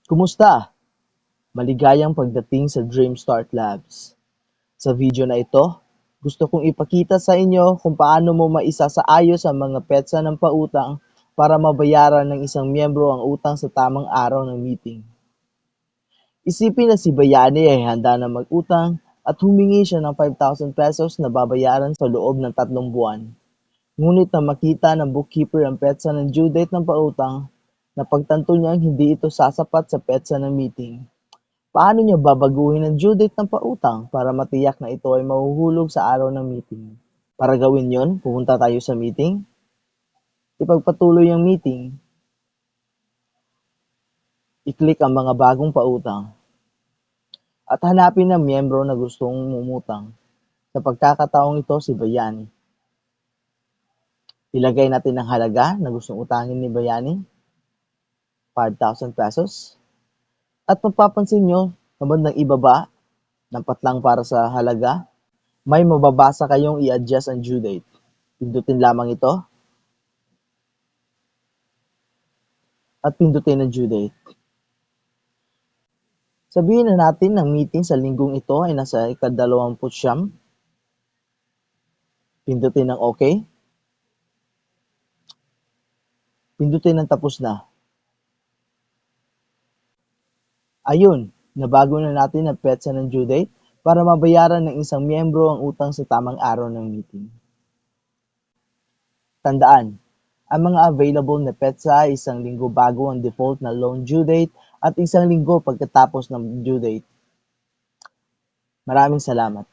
Kumusta? Maligayang pagdating sa Dreamstart Labs. Sa video na ito, gusto kong ipakita sa inyo kung paano mo maisasaayos ang mga petsa ng pautang para mabayaran ng isang miyembro ang utang sa tamang araw ng meeting. Isipin na si Bayani ay handa na mag-utang at humingi siya ng 5,000 pesos na babayaran sa loob ng 3 buwan. Ngunit nang makita ng bookkeeper ang petsa ng due date ng pautang, napagtanto niyang hindi ito sasapat sa petsa ng meeting. Paano niya babaguhin ang due date ng pautang para matiyak na ito ay mahuhulog sa araw ng meeting? Para gawin yon, pupunta tayo sa meeting, ipagpatuloy ang meeting, i-click ang mga bagong pautang, at hanapin ang miyembro na gustong umutang. Sa pagkakataong ito, si Bayani. Ilagay natin ang halaga na gustong utangin ni Bayani, 5,000 pesos. At mapapansin nyo, sa bandang ibaba, ng patlang para sa halaga, may mababasa kayong i-adjust ang due date. Pindutin lamang ito at pindutin ang due date. Sabihin na natin ang meeting sa linggong ito ay nasa ika-29. Pindutin ang OK. Pindutin ang tapos na. Ayun, nabago na natin ang petsa ng due date para mabayaran ng isang miyembro ang utang sa tamang araw ng meeting. Tandaan, ang mga available na petsa ay 1 linggo bago ang default na loan due date at 1 linggo pagkatapos ng due date. Maraming salamat.